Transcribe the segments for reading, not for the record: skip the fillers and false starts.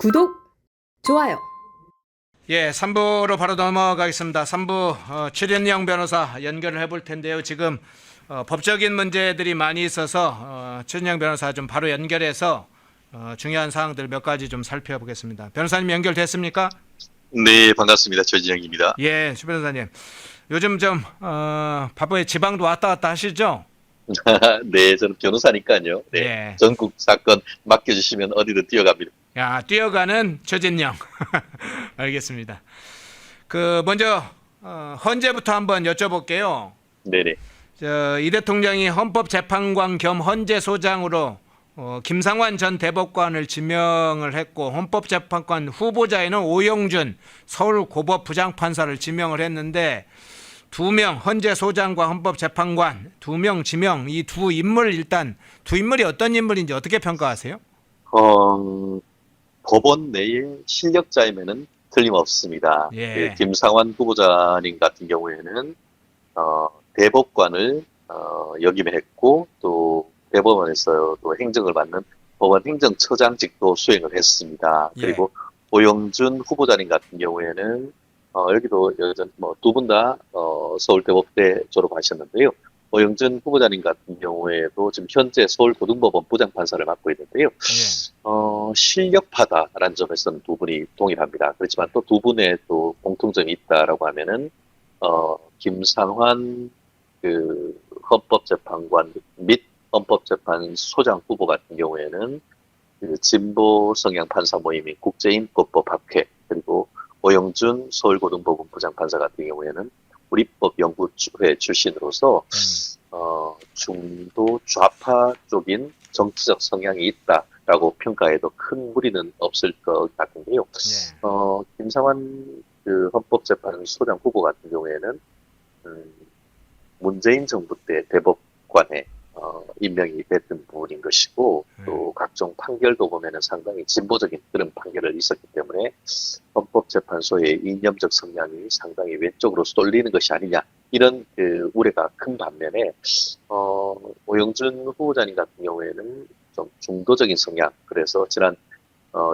구독, 좋아요. 예, 3부로 바로 넘어가겠습니다. 3부 최진영 변호사 연결을 해볼 텐데요. 지금 법적인 문제들이 많이 있어서 최진영 변호사 좀 바로 연결해서 중요한 사항들 몇 가지 좀 살펴보겠습니다. 변호사님 연결됐습니까? 네, 반갑습니다. 최진영입니다. 예, 최 변호사님. 요즘 좀 바쁘게 지방도 왔다 갔다 하시죠? 네, 저는 변호사니까요. 네, 예. 전국 사건 맡겨주시면 어디든 뛰어갑니다. 야, 뛰어가는 최진영. 알겠습니다. 먼저 헌재부터 한번 여쭤볼게요. 네네. 이 대통령이 헌법재판관 겸 헌재소장으로 김상환 전 대법관을 지명을 했고, 헌법재판관 후보자에는 오영준 서울고법 부장판사를 지명을 했는데, 2명 헌재소장과 헌법재판관 2명 지명, 이 두 인물, 일단 두 인물이 어떤 인물인지 어떻게 평가하세요? 법원 내의 실력자이면은 틀림없습니다. 예. 김상환 후보자님 같은 경우에는 대법관을 역임했고, 또 대법원에서 또 행정을 맡는 법원 행정처장직도 수행을 했습니다. 예. 그리고 오영준 후보자님 같은 경우에는 여기도 여전 두 분 다 서울대법대 졸업하셨는데요. 오영준 후보자님 같은 경우에도 지금 현재 서울고등법원 부장판사를 맡고 있는데요. 예. 실력파다라는 점에서는 두 분이 동일합니다. 그렇지만 또 두 분의 또 공통점이 있다라고 하면은 김상환 헌법재판관 및 헌법재판소장 후보 같은 경우에는 진보 성향 판사 모임인 국제인권법 학회, 그리고 오영준 서울고등법원 부장판사 같은 경우에는 우리법연구회 출신으로서 중도 좌파 쪽인 정치적 성향이 있다라고 평가해도 큰 무리는 없을 것 같은데요. 예. 김상환 헌법재판소장 후보 같은 경우에는 문재인 정부 때 대법관에 임명이 됐던 분인 것이고, 또 각종 판결도 보면은 상당히 진보적인 그런 판결을 있었기 때문에 헌법재판소의 이념적 성향이 상당히 왼쪽으로 쏠리는 것이 아니냐, 이런 우려가 큰 반면에 오영준 후보자님 같은 경우에는 좀 중도적인 성향, 그래서 지난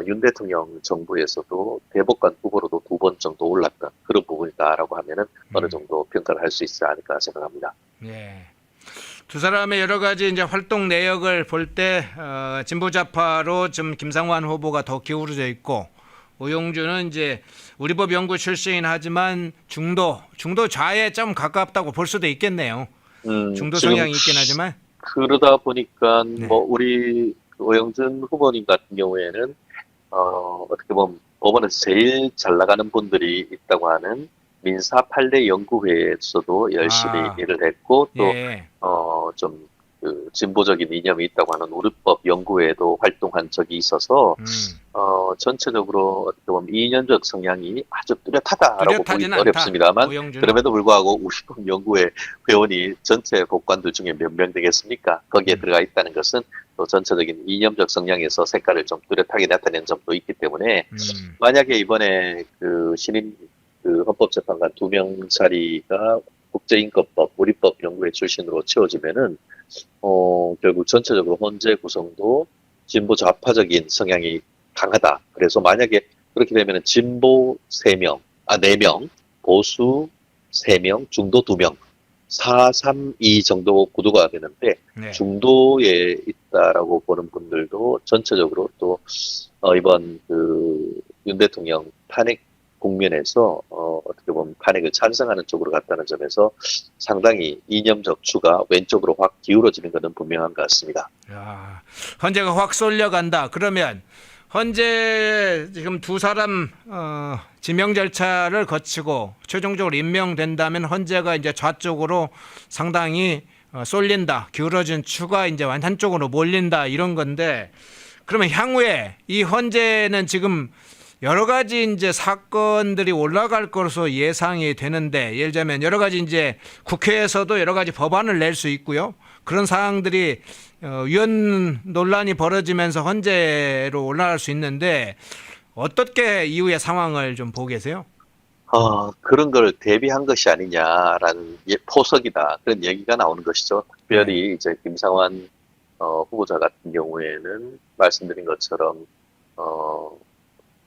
윤 대통령 정부에서도 대법관 후보로도 2번 정도 올랐던 그런 부분이다라고 하면은 어느 정도 평가를 할 수 있지 않을까 생각합니다. 예. 두 사람의 여러 가지 이제 활동 내역을 볼 때 진보좌파로 좀 김상환 후보가 더 기울어져 있고, 오영준은 이제 우리법 연구 출신이긴 하지만 중도 좌에 좀 가깝다고 볼 수도 있겠네요. 중도 성향이 있긴 하지만. 그러다 보니까 네. 우리 오영준 후보님 같은 경우에는 어떻게 보면 법원에서 제일 잘 나가는 분들이 있다고 하는 민사 판례 연구회에서도 열심히 일을 했고, 또 예. 좀 진보적인 이념이 있다고 하는 우리법 연구회에도 활동한 적이 있어서 전체적으로 어떻게 보면 이념적 성향이 아주 뚜렷하다라고 보기 어렵습니다만, 오영준은. 그럼에도 불구하고 우리법 연구회 회원이 전체 법관들 중에 몇 명 되겠습니까? 거기에 들어가 있다는 것은 또 전체적인 이념적 성향에서 색깔을 좀 뚜렷하게 나타낸 점도 있기 때문에, 만약에 이번에 신임 헌법재판관 2명 자리가 국제인권법, 우리법 연구회 출신으로 채워지면은 결국 전체적으로 헌재 구성도 진보 좌파적인 성향이 강하다. 그래서 만약에 그렇게 되면은 진보 4명, 4명, 보수 3명, 중도 2명, 4-3-2 정도 구도가 되는데, 네. 중도에 있다라고 보는 분들도 전체적으로 또 이번 윤 대통령 탄핵 국면에서 어떻게 보면 탄핵을 찬성하는 쪽으로 갔다는 점에서 상당히 이념적 추가 왼쪽으로 확 기울어지는 것은 분명한 것 같습니다. 야, 헌재가 확 쏠려간다. 그러면 헌재 지금 두 사람 지명 절차를 거치고 최종적으로 임명된다면 헌재가 이제 좌쪽으로 상당히 쏠린다. 기울어진 추가 이제 한쪽으로 몰린다, 이런 건데, 그러면 향후에 이 헌재는 지금 여러 가지 이제 사건들이 올라갈 것으로 예상이 되는데, 예를 들면 여러 가지 이제 국회에서도 여러 가지 법안을 낼 수 있고요. 그런 사항들이 위헌 논란이 벌어지면서 헌재로 올라갈 수 있는데, 어떻게 이후의 상황을 좀 보고 계세요? 그런 걸 대비한 것이 아니냐라는 포석이다, 그런 얘기가 나오는 것이죠. 특별히 이제 김상환 후보자 같은 경우에는 말씀드린 것처럼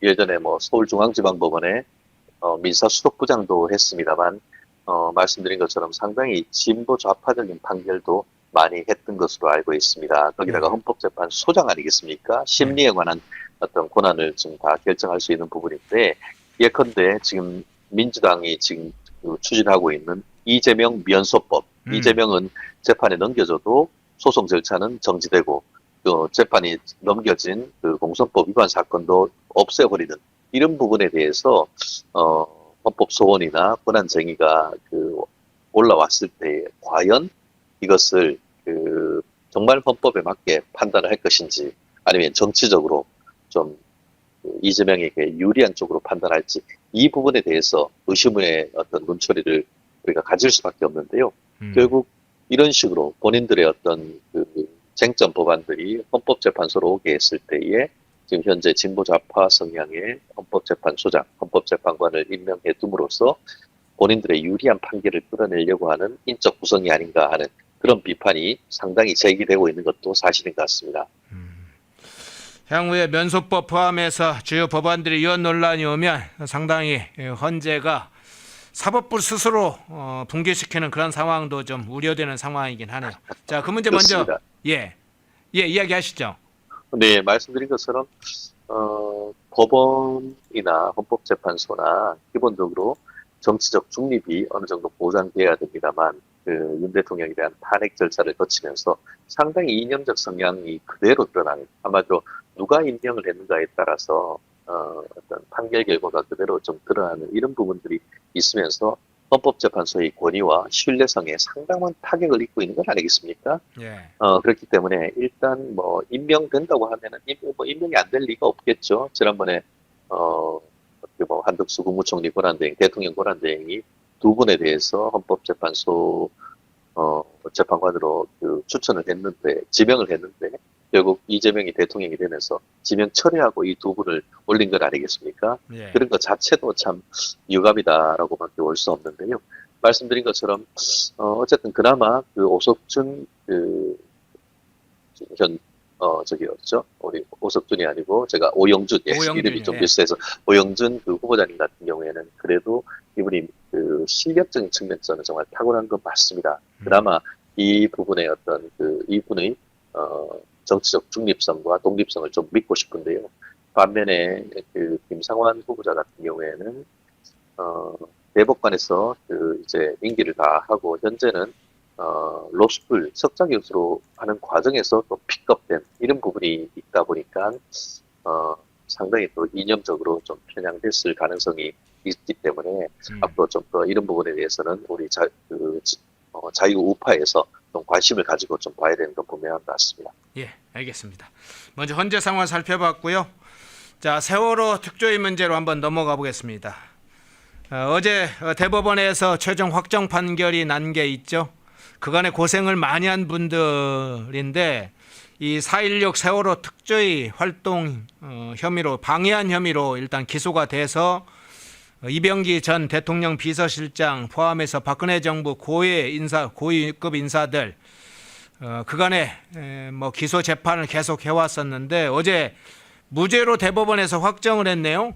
예전에 뭐 서울중앙지방법원에 민사수석부장도 했습니다만 말씀드린 것처럼 상당히 진보 좌파적인 판결도 많이 했던 것으로 알고 있습니다. 거기다가 헌법재판소장 아니겠습니까? 심리에 관한 어떤 권한을 지금 다 결정할 수 있는 부분인데, 예컨대 지금 민주당이 지금 추진하고 있는 이재명 면소법, 이재명은 재판에 넘겨져도 소송 절차는 정지되고 또 재판이 넘겨진 그 공선법 위반 사건도 없애버리는 이런 부분에 대해서 헌법 소원이나 권한 정의가 올라왔을 때 과연 이것을 정말 헌법에 맞게 판단을 할 것인지, 아니면 정치적으로 좀 이재명에게 유리한 쪽으로 판단할지, 이 부분에 대해서 의심의 어떤 눈초리를 우리가 가질 수밖에 없는데요. 결국 이런 식으로 본인들의 어떤 쟁점 법안들이 헌법재판소로 오게 했을 때에 지금 현재 진보 좌파 성향의 헌법재판소장, 헌법재판관을 임명해 둠으로써 본인들의 유리한 판결을 끌어내려고 하는 인적 구성이 아닌가 하는 그런 비판이 상당히 제기되고 있는 것도 사실인 것 같습니다. 향후에 면소법 포함해서 주요 법안들이 이런 논란이 오면 상당히 헌재가 사법부 스스로 붕괴시키는 그런 상황도 좀 우려되는 상황이긴 하네요. 자, 그 문제 먼저 그렇습니다. 이야기하시죠. 네, 말씀드린 것처럼 법원이나 헌법재판소나 기본적으로 정치적 중립이 어느 정도 보장돼야 됩니다만, 윤 대통령에 대한 탄핵 절차를 거치면서 상당히 이념적 성향이 그대로 드러나는, 아마도 누가 임명을 했는가에 따라서 어떤 판결 결과가 그대로 좀 드러나는 이런 부분들이 있으면서 헌법재판소의 권위와 신뢰성에 상당한 타격을 입고 있는 건 아니겠습니까? 예. 그렇기 때문에 일단 뭐 임명된다고 하면은 임명이 안 될 리가 없겠죠. 지난번에 한덕수 국무총리 권한대행, 대통령 권한대행이 두 분에 대해서 헌법재판소 재판관으로 추천을 했는데, 지명을 했는데 결국 이재명이 대통령이 되면서 지명 철회하고 이 두 분을 올린 것 아니겠습니까? 예. 그런 것 자체도 참 유감이다라고밖에 볼 수 없는데요. 말씀드린 것처럼 어쨌든 그나마 오석준 우리 오석준이 아니고 제가 오영준, 이름이 좀 비슷해서 오영준 후보자님 같은 경우에는 그래도 이분이 실력적인 측면에서는 정말 탁월한 건 맞습니다. 그나마 이 부분의 어떤 이분의 정치적 중립성과 독립성을 좀 믿고 싶은데요. 반면에 김상환 후보자 같은 경우에는 대법관에서 이제 임기를 다 하고 현재는 로스쿨 석사 교수로 하는 과정에서 또 픽업된 이런 부분이 있다 보니까 상당히 또 이념적으로 좀 편향됐을 가능성이 있기 때문에 앞으로 좀 더 이런 부분에 대해서는 우리 자유 우파에서 좀 관심을 가지고 좀 봐야 되는 건 분명한 것 같습니다. 예, 알겠습니다. 먼저 현재 상황 살펴봤고요. 자, 세월호 특조위 문제로 한번 넘어가 보겠습니다. 어제 대법원에서 최종 확정 판결이 난 게 있죠. 그간에 고생을 많이 한 분들인데 이 4.16 세월호 특조위 활동 혐의로, 방해한 혐의로 일단 기소가 돼서 이병기 전 대통령 비서실장 포함해서 박근혜 정부 고위급 인사들 그간에 뭐 기소 재판을 계속 해왔었는데 어제 무죄로 대법원에서 확정을 했네요.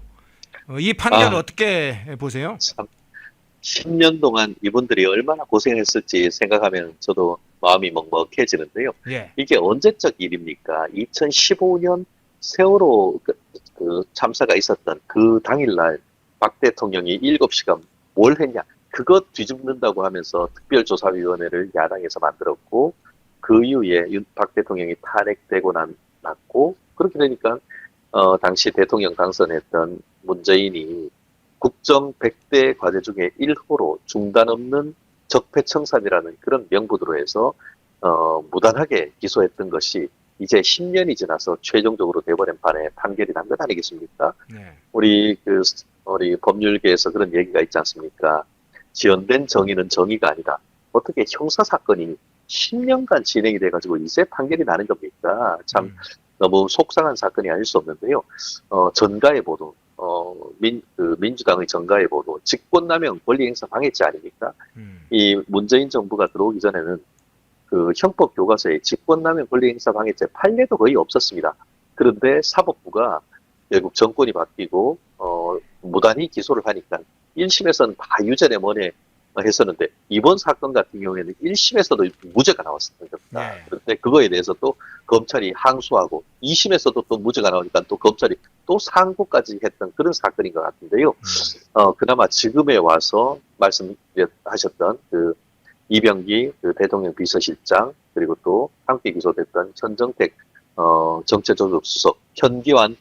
이 판결 어떻게 보세요? 참 10년 동안 이분들이 얼마나 고생했을지 생각하면 저도 마음이 먹먹해지는데요. 예. 이게 언제적 일입니까? 2015년 세월호 참사가 있었던 그 당일날 박 대통령이 7시간 뭘 했냐? 그것 뒤집는다고 하면서 특별조사위원회를 야당에서 만들었고, 그 이후에 박 대통령이 탄핵되고 났고, 그렇게 되니까 당시 대통령 당선했던 문재인이 국정 100대 과제 중에 1호로 중단 없는 적폐청산이라는 그런 명분으로 해서 무단하게 기소했던 것이 이제 10년이 지나서 최종적으로 돼버린 판에 판결이 난 것 아니겠습니까? 네. 우리 법률계에서 그런 얘기가 있지 않습니까? 지연된 정의는 정의가 아니다. 어떻게 형사 사건이 10년간 진행이 돼가지고 이제 판결이 나는 겁니까? 참 너무 속상한 사건이 아닐 수 없는데요. 전가의 보도, 민주당의 전가의 보도, 직권남용 권리행사 방해죄 아닙니까? 이 문재인 정부가 들어오기 전에는 그 형법 교과서에 직권남용 권리행사 방해죄 판례도 거의 없었습니다. 그런데 사법부가 결국 정권이 바뀌고 무단히 기소를 하니까 1심에서는 다 유죄네 뭐네 했었는데 이번 사건 같은 경우에는 1심에서도 무죄가 나왔었던 겁니다. 네. 그런데 그거에 대해서 또 검찰이 항소하고 2심에서도 또 무죄가 나오니까 또 검찰이 또 상고까지 했던 그런 사건인 것 같은데요. 그나마 지금에 와서 말씀하셨던 그 이병기 그 대통령 비서실장 그리고 또 함께 기소됐던 현정택 정책조직수석, 현기환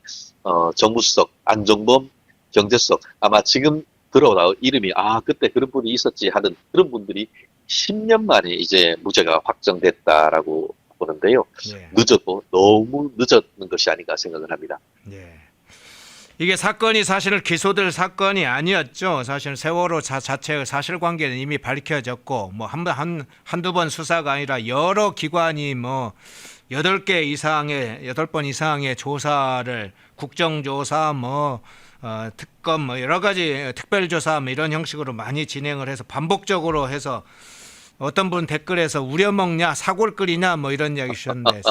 정무수석, 안종범 경제수석 아마 지금 들어나올 이름이 그때 그런 분이 있었지 하는 그런 분들이 10년 만에 이제 무죄가 확정됐다라고 보는데요. 예. 늦어도 너무 늦었는 것이 아닌가 생각을 합니다. 예. 이게 사건이 사실 기소될 사건이 아니었죠. 사실 세월호 자체의 사실관계는 이미 밝혀졌고 뭐 한두 번 수사가 아니라 여러 기관이 뭐 8번 이상의 조사를 국정조사 특검 여러 가지 특별조사 이런 형식으로 많이 진행을 해서 반복적으로 해서 어떤 분 댓글에서 우려먹냐 사골 끓이냐 이런 이야기 주셨는데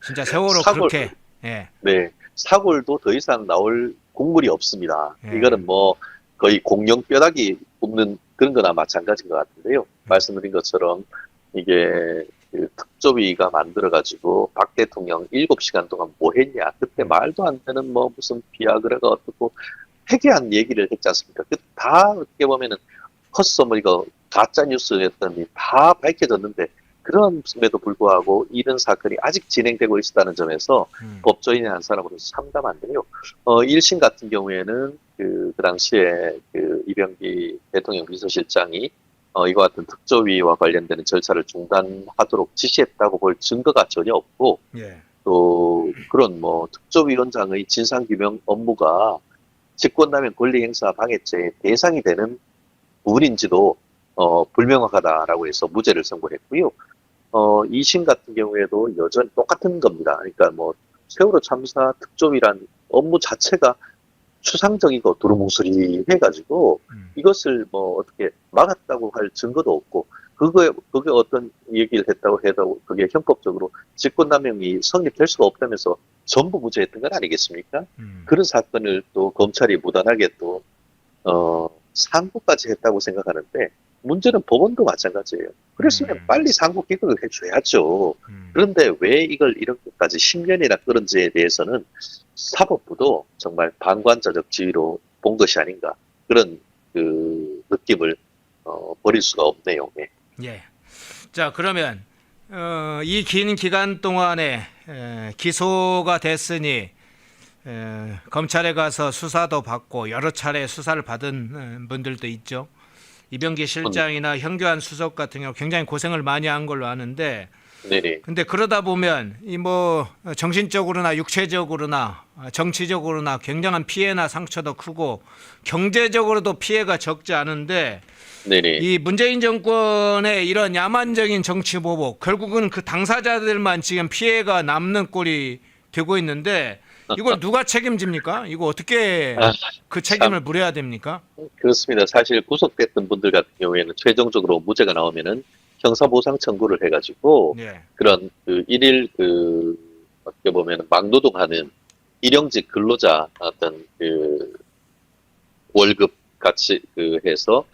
진짜 세월호 사골, 그렇게 예. 네, 사골도 더 이상 나올 국물이 없습니다. 예. 이거는 뭐 거의 공룡 뼈다귀 굽는 그런 거나 마찬가지인 것 같은데요. 말씀드린 것처럼 이게 그 특조위가 만들어가지고 박 대통령 7시간 동안 뭐 했냐. 그때 말도 안 되는 무슨 비아그라가 어떻고 회개한 얘기를 했지 않습니까? 다 어떻게 보면은 헛소문이고 가짜 뉴스였더니 다 밝혀졌는데 그럼에도 불구하고 이런 사건이 아직 진행되고 있다는 점에서 법조인의 한 사람으로서 참담한데요. 1심 같은 경우에는 그 당시에 그 이병기 대통령 비서실장이 이와 같은 특조위와 관련되는 절차를 중단하도록 지시했다고 볼 증거가 전혀 없고 예. 또 그런 특조위원장의 진상규명 업무가 직권남용 권리행사 방해죄의 대상이 되는 부분인지도 불명확하다라고 해서 무죄를 선고했고요. 2심 같은 경우에도 여전히 똑같은 겁니다. 그러니까 세월호 참사 특조위란 업무 자체가 추상적이고 두루뭉술이 해가지고 이것을 어떻게 막았다고 할 증거도 없고 그게 어떤 얘기를 했다고 해도 그게 형법적으로 직권남용이 성립될 수가 없다면서 전부 무죄했던 건 아니겠습니까? 그런 사건을 또 검찰이 무단하게 또 상고까지 했다고 생각하는데 문제는 법원도 마찬가지예요. 그랬으면 빨리 상고 기각을 해줘야죠. 그런데 왜 이걸 이렇게까지 10년이나 끌은지에 대해서는 사법부도 정말 방관자적 지위로 본 것이 아닌가 그런 그 느낌을 버릴 수가 없네요. 네. 예. 자 그러면 이 긴 기간 동안에 기소가 됐으니 검찰에 가서 수사도 받고 여러 차례 수사를 받은 분들도 있죠. 이병기 실장이나 현교안 수석 같은 경우 굉장히 고생을 많이 한 걸로 아는데 네네. 근데 그러다 보면 이 정신적으로나 육체적으로나 정치적으로나 굉장한 피해나 상처도 크고 경제적으로도 피해가 적지 않은데 네네. 이 문재인 정권의 이런 야만적인 정치 보복 결국은 그 당사자들만 지금 피해가 남는 꼴이 되고 있는데 이걸 누가 책임집니까? 이거 어떻게 그 책임을 물어야 됩니까? 그렇습니다. 사실 구속됐던 분들 같은 경우에는 최종적으로 무죄가 나오면은 형사보상 청구를 해가지고 예. 그런 그 일일 어떻게 보면 막노동하는 일용직 근로자 어떤 그 월급 같이 해서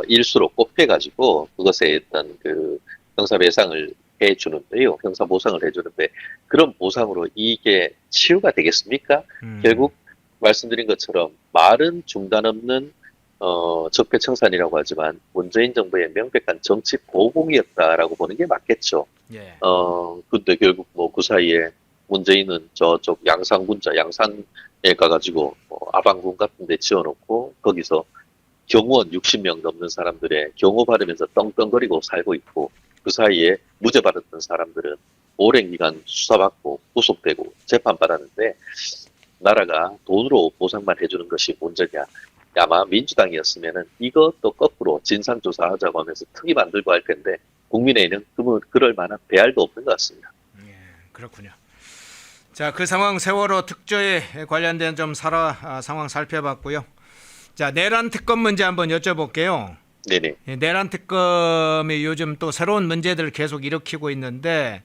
일수로 꼽혀가지고 그것에 어떤 그 형사배상을 해주는데요. 형사보상을 해주는데 그런 보상으로 이게 치유가 되겠습니까? 결국 말씀드린 것처럼 말은 중단 없는 적폐청산이라고 하지만 문재인 정부의 명백한 정치 보복이었다라고 보는 게 맞겠죠. 예. 근데 결국 그 사이에 문재인은 저쪽 양산에 가가지고 아방궁 같은 데 지어놓고 거기서 경호원 60명 넘는 사람들의 경호 받으면서 떵떵거리고 살고 있고 그 사이에 무죄 받았던 사람들은 오랜 기간 수사받고 구속되고 재판받았는데 나라가 돈으로 보상만 해주는 것이 문제냐. 아마 민주당이었으면은 이것도 거꾸로 진상조사하자고 하면서 특위 만들고 할 텐데 국민의힘은 그럴 만한 배알도 없는 것 같습니다. 예, 그렇군요. 자, 그 상황 세월호 특조에 관련된 상황 살펴봤고요. 자, 내란 특검 문제 한번 여쭤볼게요. 네네. 내란 특검이 요즘 또 새로운 문제들을 계속 일으키고 있는데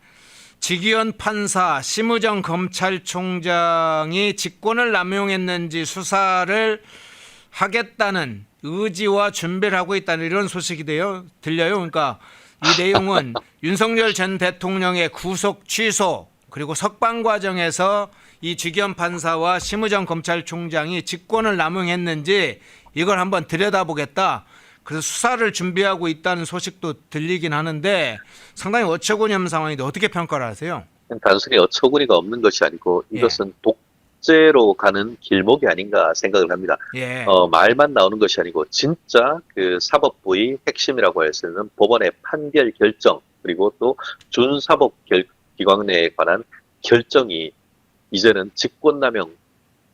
지기현 판사, 심우정 검찰총장이 직권을 남용했는지 수사를 하겠다는 의지와 준비를 하고 있다는 이런 소식이 들려요. 그러니까 이 내용은 윤석열 전 대통령의 구속 취소 그리고 석방 과정에서 이 지기현 판사와 심우정 검찰총장이 직권을 남용했는지 이걸 한번 들여다보겠다. 그래서 수사를 준비하고 있다는 소식도 들리긴 하는데 상당히 어처구니없는 상황인데 어떻게 평가를 하세요? 단순히 어처구니가 없는 것이 아니고 이것은 독재로 가는 길목이 아닌가 생각을 합니다. 예. 말만 나오는 것이 아니고 진짜 그 사법부의 핵심이라고 할 수 있는 법원의 판결 결정 그리고 또 준사법기관에 관한 결정이 이제는 직권남용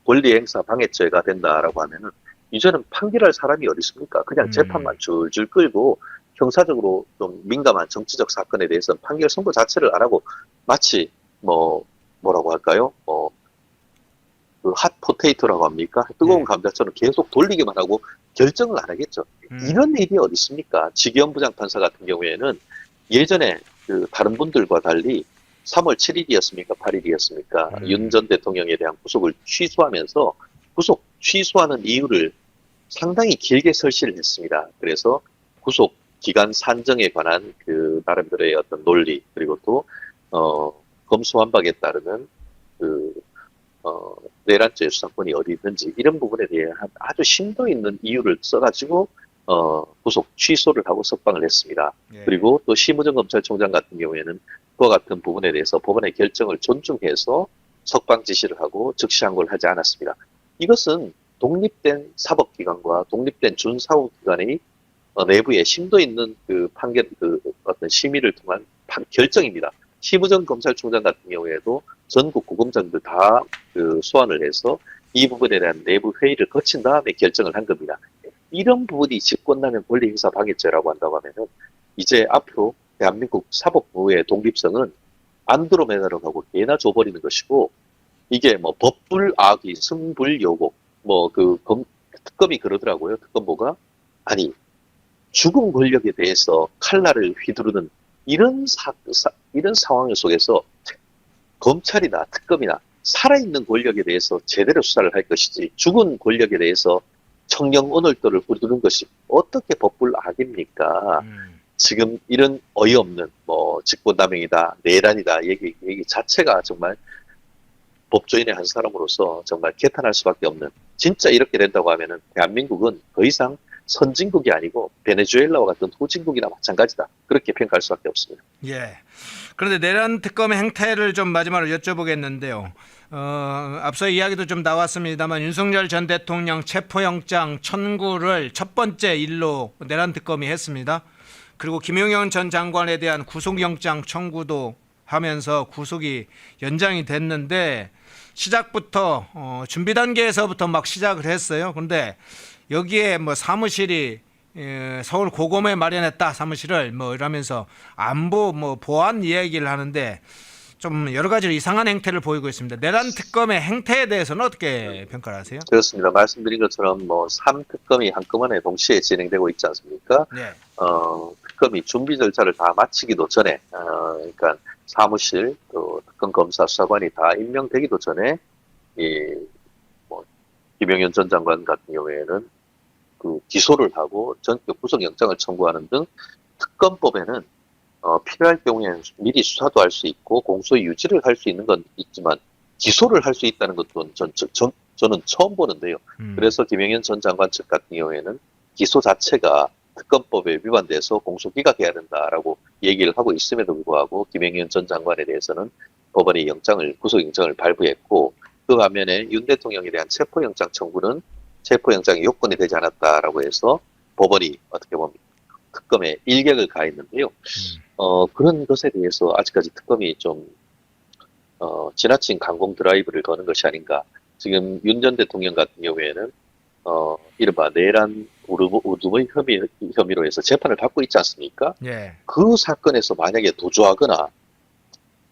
권리행사 방해죄가 된다라고 하면은 이제는 판결할 사람이 어디 있습니까? 그냥 재판만 줄줄 끌고 형사적으로 좀 민감한 정치적 사건에 대해서 판결 선고 자체를 안 하고 마치 뭐라고 할까요? 그 핫포테이토라고 합니까? 뜨거운 감자처럼 계속 돌리기만 하고 결정을 안 하겠죠. 이런 일이 어디 있습니까? 지기현 부장판사 같은 경우에는 예전에 그 다른 분들과 달리 3월 7일이었습니까? 8일이었습니까? 윤 전 대통령에 대한 구속을 취소하면서 구속 취소하는 이유를 상당히 길게 설치를 했습니다. 그래서 구속 기간 산정에 관한 그 나름대로의 어떤 논리 그리고 또 검수완박에 따르는 그 내란죄 수사권이 어디 있는지 이런 부분에 대한 아주 심도 있는 이유를 써가지고 구속 취소를 하고 석방을 했습니다. 예. 그리고 또 심우정 검찰총장 같은 경우에는 그와 같은 부분에 대해서 법원의 결정을 존중해서 석방 지시를 하고 즉시 항고를 하지 않았습니다. 이것은 독립된 사법기관과 독립된 준사법기관의 내부에 심도 있는 그 판결, 그 어떤 심의를 통한 결정입니다. 심우정 검찰총장 같은 경우에도 전국 고검장들 다 그 소환을 해서 이 부분에 대한 내부 회의를 거친 다음에 결정을 한 겁니다. 이런 부분이 직권남용 권리행사 방해죄라고 한다고 하면은 이제 앞으로 대한민국 사법부의 독립성은 안드로메다로 가고 예나 줘버리는 것이고 이게 뭐 법불악의 승불요곡 특검이 그러더라고요. 특검보가 아니 죽은 권력에 대해서 칼날을 휘두르는 이런 상황 속에서 검찰이나 특검이나 살아있는 권력에 대해서 제대로 수사를 할 것이지 죽은 권력에 대해서 청령오늘도를 부르는 것이 어떻게 법불악입니까? 지금 이런 어이없는 직권남용이다, 내란이다 얘기 자체가 정말 법조인의 한 사람으로서 정말 개탄할 수밖에 없는 진짜 이렇게 된다고 하면은 대한민국은 더 이상 선진국이 아니고 베네수엘라와 같은 후진국이나 마찬가지다. 그렇게 평가할 수밖에 없습니다. 예. 그런데 내란 특검의 행태를 좀 마지막으로 여쭤보겠는데요. 앞서 이야기도 좀 나왔습니다만 윤석열 전 대통령 체포영장 청구를 첫 번째 일로 내란 특검이 했습니다. 그리고 김용현 전 장관에 대한 구속영장 청구도 하면서 구속이 연장이 됐는데 시작부터 준비 단계에서부터 막 시작을 했어요. 그런데 여기에 사무실이 서울 고검에 마련했다 사무실을 이러면서 안보 보안 이야기를 하는데 좀 여러 가지 이상한 행태를 보이고 있습니다. 내란 특검의 행태에 대해서는 어떻게 평가를 하세요? 그렇습니다. 말씀드린 것처럼 3특검이 한꺼번에 동시에 진행되고 있지 않습니까? 네. 특검이 준비 절차를 다 마치기도 전에 그러니까 사무실 또 특검 검사 수사관이 다 임명되기도 전에 김용현 전 장관 같은 경우에는 그 기소를 하고 전격 구속영장을 청구하는 등 특검법에는 필요할 경우에는 미리 수사도 할 수 있고 공소 유지를 할 수 있는 건 있지만 기소를 할 수 있다는 것도 저는 처음 보는데요. 그래서 김용현 전 장관 측 같은 경우에는 기소 자체가 특검법에 위반돼서 공소기각해야 된다라고 얘기를 하고 있음에도 불구하고 김용현 전 장관에 대해서는 법원이 구속영장을 발부했고 그 반면에 윤 대통령에 대한 체포영장 청구는 체포영장이 요건이 되지 않았다라고 해서 법원이 어떻게 보면 특검에 일격을 가했는데요. 그런 것에 대해서 아직까지 특검이 좀 지나친 강공 드라이브를 거는 것이 아닌가. 지금 윤 전 대통령 같은 경우에는 이른바 내란 우두머리 혐의로 해서 재판을 받고 있지 않습니까? 예. 그 사건에서 만약에 도주하거나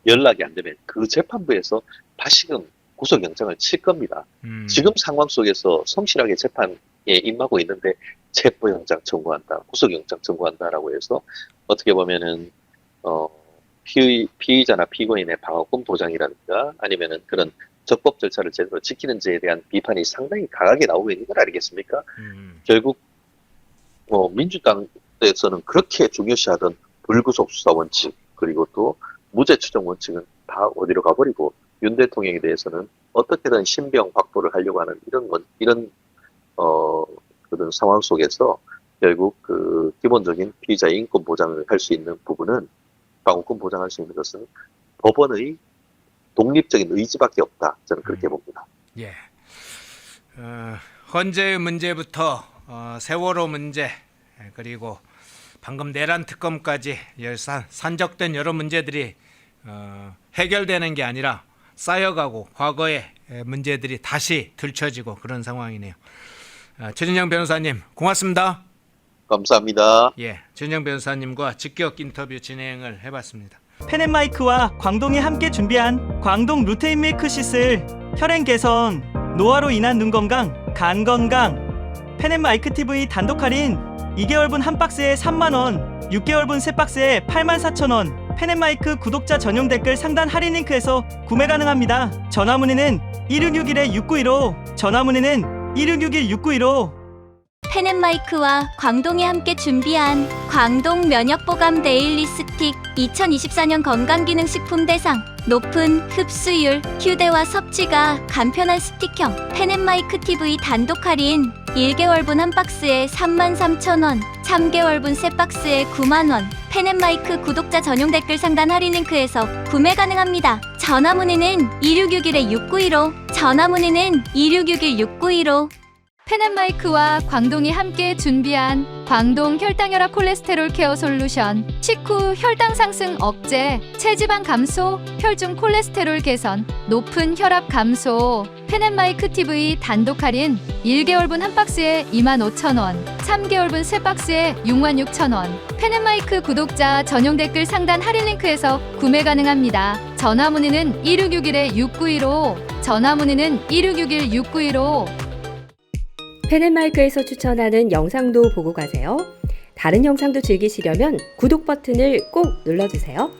연락이 안 되면 그 재판부에서 다시금 구속영장을 칠 겁니다. 지금 상황 속에서 성실하게 재판에 임하고 있는데 체포영장 청구한다, 구속영장 청구한다라고 해서 어떻게 보면은 피의자나 피고인의 방어권 보장이라든가 아니면은 그런 적법 절차를 제대로 지키는지에 대한 비판이 상당히 강하게 나오고 있는 건 아니겠습니까? 결국 민주당에서는 그렇게 중요시하던 불구속 수사 원칙 그리고 또 무죄 추정 원칙은 다 어디로 가버리고 윤 대통령에 대해서는 어떻게든 신병 확보를 하려고 하는 그런 상황 속에서 결국 그 기본적인 피의자의 인권 보장을 할 수 있는 부분은 방어권 보장할 수 있는 것은 법원의 독립적인 의지밖에 없다. 저는 그렇게 봅니다. 예. 헌재의 문제부터 세월호 문제 그리고 방금 내란 특검까지 산적된 여러 문제들이 해결되는 게 아니라 쌓여가고 과거의 문제들이 다시 들춰지고 그런 상황이네요. 최진영 변호사님 고맙습니다. 감사합니다. 예, 최진영 변호사님과 직격 인터뷰 진행을 해봤습니다. 펜앤마이크와 광동이 함께 준비한 광동 루테인 밀크시슬 혈행 개선, 노화로 인한 눈 건강, 간 건강. 펜앤마이크 TV 단독 할인 2개월분 한 박스에 3만원, 6개월분 세 박스에 84,000원. 펜앤마이크 구독자 전용 댓글 상단 할인 링크에서 구매 가능합니다. 전화 문의는 1661-6915, 전화 문의는 1661-6915. 펜앤마이크와 광동이 함께 준비한 광동 면역보감 데일리 스틱 2024년 건강기능식품 대상 높은 흡수율, 휴대와 섭취가 간편한 스틱형 펜앤마이크 TV 단독 할인 1개월분 한 박스에 33,000원, 3개월분 세 박스에 9만원. 펜앤마이크 구독자 전용 댓글 상단 할인 링크에서 구매 가능합니다. 전화 문의는 2661-6915, 전화 문의는 2661-6915. 펜앤마이크와 광동이 함께 준비한 광동 혈당혈압 콜레스테롤 케어 솔루션 식후 혈당 상승 억제, 체지방 감소, 혈중 콜레스테롤 개선, 높은 혈압 감소. 펜앤마이크 TV 단독 할인 1개월분 한 박스에 25,000원, 3개월분 세 박스에 66,000원. 펜앤마이크 구독자 전용 댓글 상단 할인 링크에서 구매 가능합니다. 전화 문의는 1661-6915, 전화 문의는 1661-6915. 펜앤마이크에서 추천하는 영상도 보고 가세요. 다른 영상도 즐기시려면 구독 버튼을 꼭 눌러주세요.